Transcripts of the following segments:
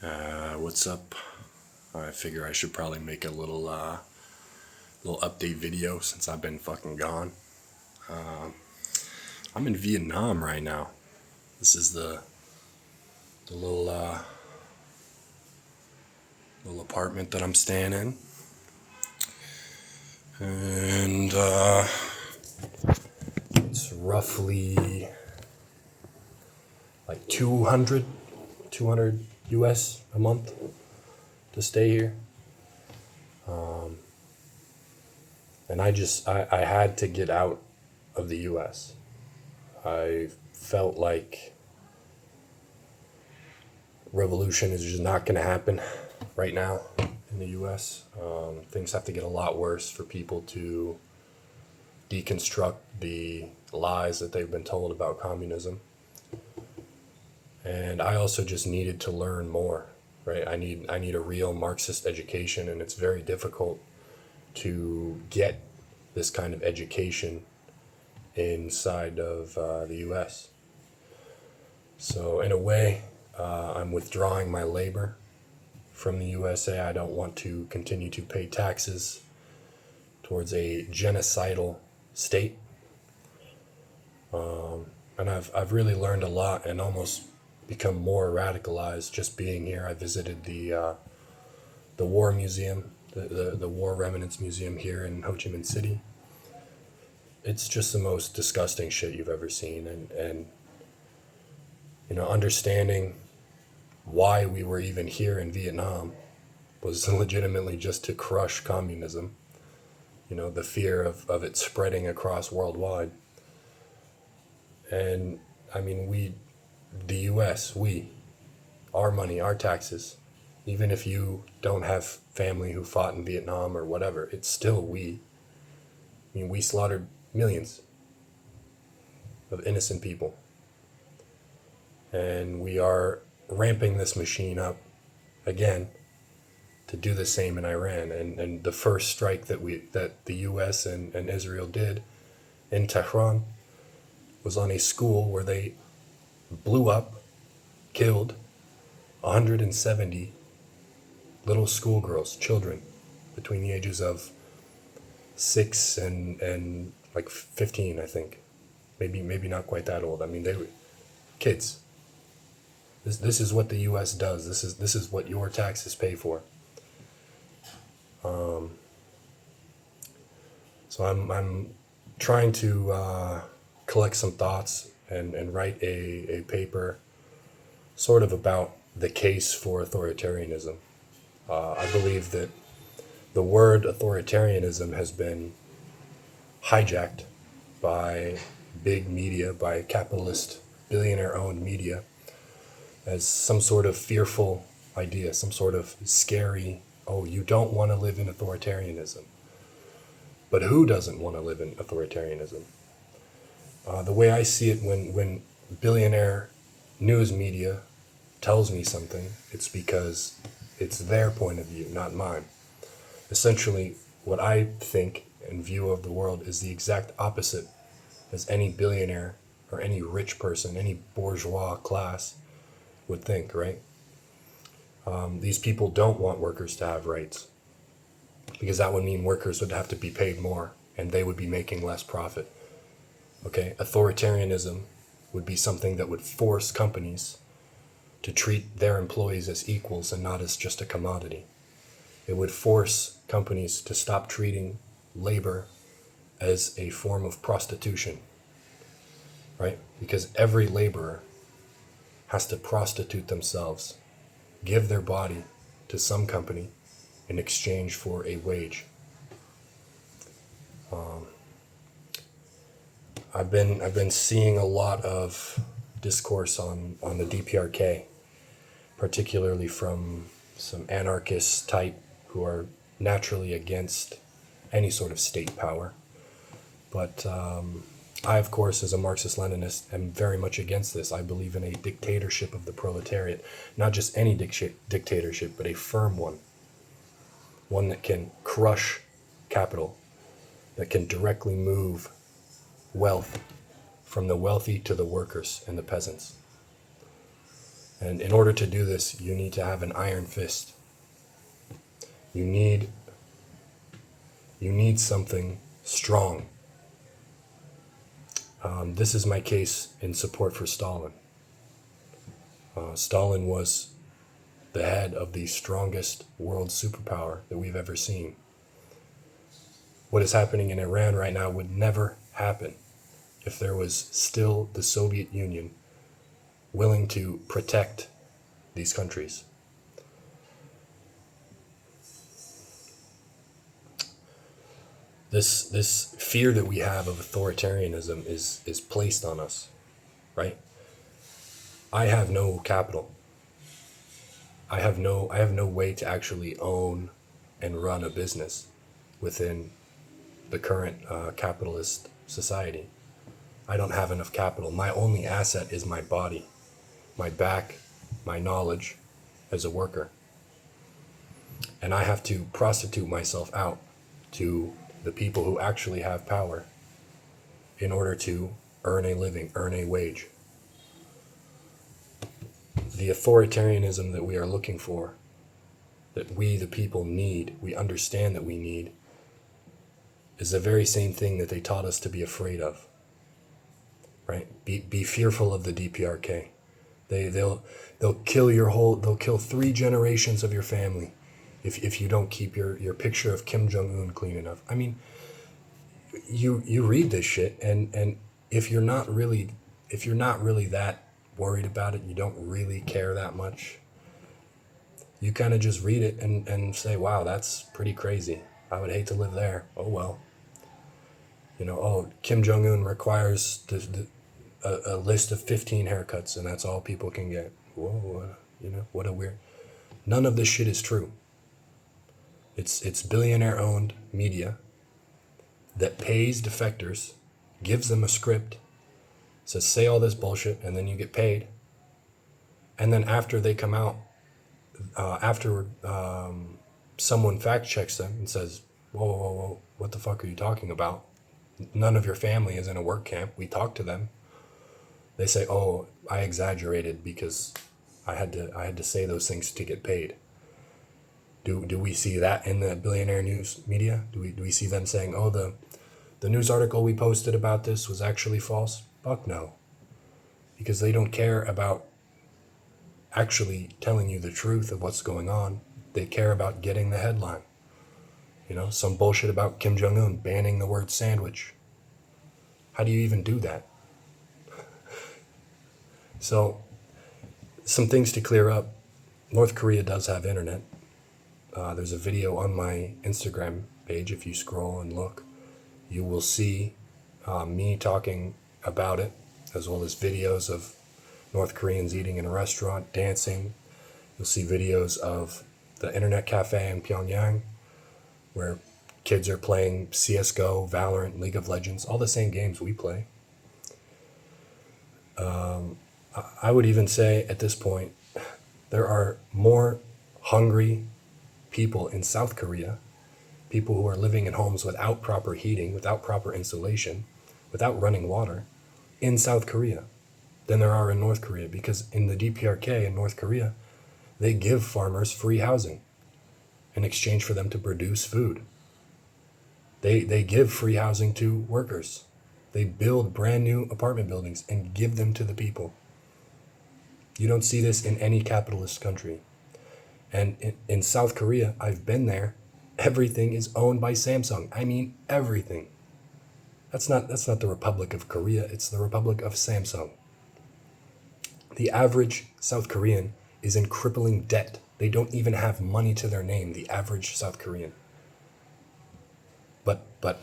What's up? I figure I should probably make a little update video since I've been fucking gone. I'm in Vietnam right now. This is the little apartment that I'm staying in, and it's roughly like 200 US a month to stay here. And I had to get out of the US. I felt like revolution is just not going to happen right now in the US. Things have to get a lot worse for people to deconstruct the lies that they've been told about communism. And I also just needed to learn more, right? I need a real Marxist education, and it's very difficult to get this kind of education inside of the US. So in a way, I'm withdrawing my labor from the USA. I don't want to continue to pay taxes towards a genocidal state. And I've really learned a lot and almost become more radicalized just being here. I visited the War Museum, the War Remnants Museum here in Ho Chi Minh City. It's just the most disgusting shit you've ever seen, and understanding why we were even here in Vietnam was legitimately just to crush communism. The fear of it spreading across worldwide. And I mean, the US, our money, our taxes, even if you don't have family who fought in Vietnam or whatever, it's still we. I mean, we slaughtered millions of innocent people. And we are ramping this machine up again to do the same in Iran. And the first strike that the US and Israel did in Tehran was on a school where they blew up, killed 170 little schoolgirls, children between the ages of 6 and like 15, I think. Maybe not quite that old. I mean, they were kids. This is what the US does. This is what your taxes pay for. So I'm trying to collect some thoughts and write a paper sort of about the case for authoritarianism. I believe that the word authoritarianism has been hijacked by big media, by capitalist, billionaire-owned media, as some sort of fearful idea, some sort of scary, oh, you don't want to live in authoritarianism. But who doesn't want to live in authoritarianism? The way I see it, when billionaire news media tells me something, it's because it's their point of view, not mine. Essentially, what I think and view of the world is the exact opposite as any billionaire or any rich person, any bourgeois class would think, right? These people don't want workers to have rights, because that would mean workers would have to be paid more and they would be making less profit. Okay, authoritarianism would be something that would force companies to treat their employees as equals and not as just a commodity. It would force companies to stop treating labor as a form of prostitution, right? Because every laborer has to prostitute themselves, give their body to some company in exchange for a wage. I've been seeing a lot of discourse on the DPRK, particularly from some anarchist type who are naturally against any sort of state power. But I, of course, as a Marxist-Leninist, am very much against this. I believe in a dictatorship of the proletariat, not just any dictatorship, but a firm one. One that can crush capital, that can directly move wealth from the wealthy to the workers and the peasants. And in order to do this, you need to have an iron fist. You need something strong. This is my case in support for Stalin. Stalin was the head of the strongest world superpower that we've ever seen. What is happening in Iran right now would never happen if there was still the Soviet Union willing to protect these countries. This fear that we have of authoritarianism is placed on us, right? I have no capital. I have no way to actually own and run a business within the current capitalist society. I don't have enough capital. My only asset is my body, my back, my knowledge as a worker. And I have to prostitute myself out to the people who actually have power in order to earn a living, earn a wage. The authoritarianism that we are looking for, that we the people need, we understand that we need, is the very same thing that they taught us to be afraid of. Right? Be fearful of the DPRK. They'll kill 3 generations of your family if you don't keep your picture of Kim Jong-un clean enough. I mean, you read this shit, and if you're not really that worried about it, you don't really care that much, you kind of just read it and say, wow, that's pretty crazy. I would hate to live there. Oh well. Kim Jong-un requires a list of 15 haircuts, and that's all people can get. Whoa, what a weird. None of this shit is true. It's billionaire-owned media that pays defectors, gives them a script, says say all this bullshit, and then you get paid. And then after they come out, someone fact checks them and says, whoa, what the fuck are you talking about? None of your family is in a work camp. We talked to them. They say, oh, I exaggerated because I had to say those things to get paid. Do we see that in the billionaire news media? Do we see them saying, oh, the news article we posted about this was actually false? Fuck no. Because they don't care about actually telling you the truth of what's going on. They care about getting the headline. Some bullshit about Kim Jong-un banning the word sandwich. How do you even do that? So, some things to clear up. North Korea does have internet. There's a video on my Instagram page. If you scroll and look, you will see me talking about it, as well as videos of North Koreans eating in a restaurant, dancing. You'll see videos of the internet cafe in Pyongyang, where kids are playing CSGO, Valorant, League of Legends, all the same games we play. I would even say at this point, there are more hungry people in South Korea, people who are living in homes without proper heating, without proper insulation, without running water, in South Korea than there are in North Korea. Because in the DPRK in North Korea, they give farmers free housing in exchange for them to produce food. They give free housing to workers. They build brand new apartment buildings and give them to the people. You don't see this in any capitalist country. And in South Korea, I've been there. Everything is owned by Samsung. I mean, everything. That's not the Republic of Korea. It's the Republic of Samsung. The average South Korean is in crippling debt. They don't even have money to their name, the average South Korean. But,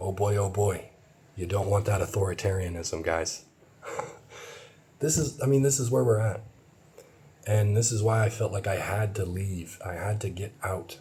oh boy, you don't want that authoritarianism, guys. This is where we're at. And this is why I felt like I had to leave. I had to get out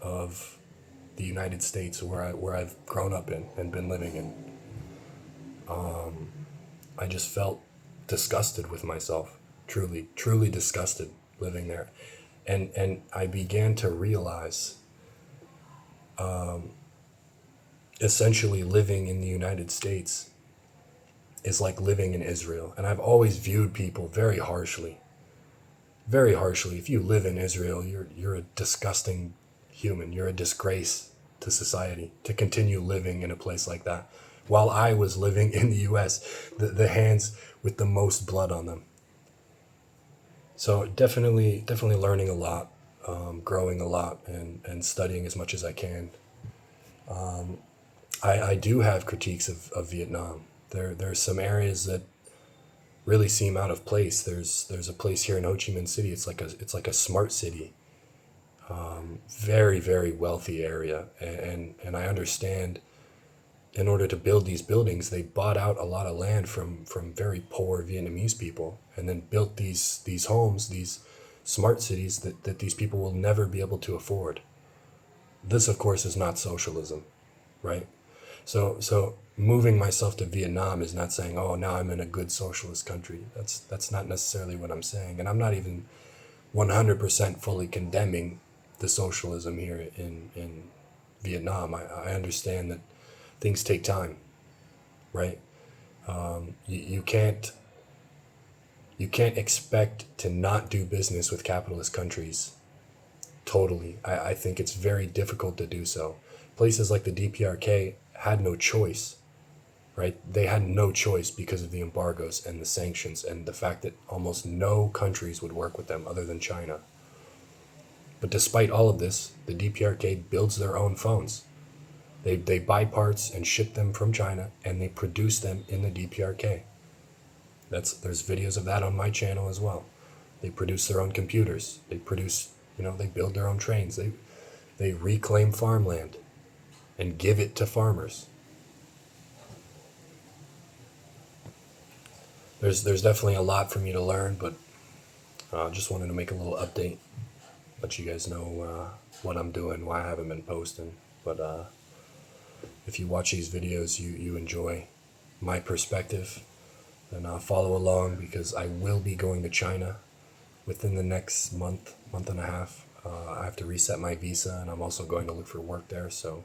of the United States where I've grown up in and been living in. I just felt disgusted with myself, truly disgusted living there. And I began to realize essentially living in the United States is like living in Israel. And I've always viewed people very harshly. very harshly, if you live in Israel, you're a disgusting human. You're a disgrace to society to continue living in a place like that. While I was living in the U.S., the hands with the most blood on them. So definitely learning a lot, growing a lot, and studying as much as I can. I do have critiques of Vietnam. There's some areas that really seem out of place. There's a place here in Ho Chi Minh City. It's like a smart city, very wealthy area, and I understand. In order to build these buildings, they bought out a lot of land from very poor Vietnamese people, and then built these homes, these smart cities that these people will never be able to afford. This, of course, is not socialism, right? So moving myself to Vietnam is not saying, oh, now I'm in a good socialist country. That's not necessarily what I'm saying, and I'm not even 100% fully condemning the socialism here in Vietnam. I understand that things take time, right? You can't expect to not do business with capitalist countries totally. I think it's very difficult to do so. Places like the DPRK had no choice, right? They had no choice because of the embargoes and the sanctions and the fact that almost no countries would work with them other than China. But despite all of this, the DPRK builds their own phones. They buy parts and ship them from China, and they produce them in the DPRK. There's videos of that on my channel as well. They produce their own computers. They build their own trains. They reclaim farmland and give it to farmers. There's definitely a lot for me to learn, but just wanted to make a little update, let you guys know what I'm doing, why I haven't been posting. But if you watch these videos, you enjoy my perspective, then follow along, because I will be going to China within the next month and a half. I have to reset my visa, and I'm also going to look for work there. So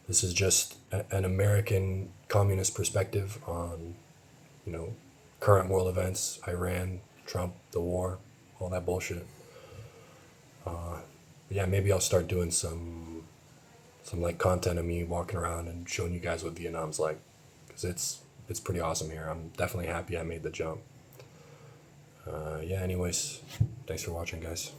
this is just an American communist perspective on, current world events, Iran, Trump, the war, all that bullshit. Yeah, maybe I'll start doing some like content of me walking around and showing you guys what Vietnam's like, because it's pretty awesome here. I'm definitely happy I made the jump. Yeah, anyways, thanks for watching, guys.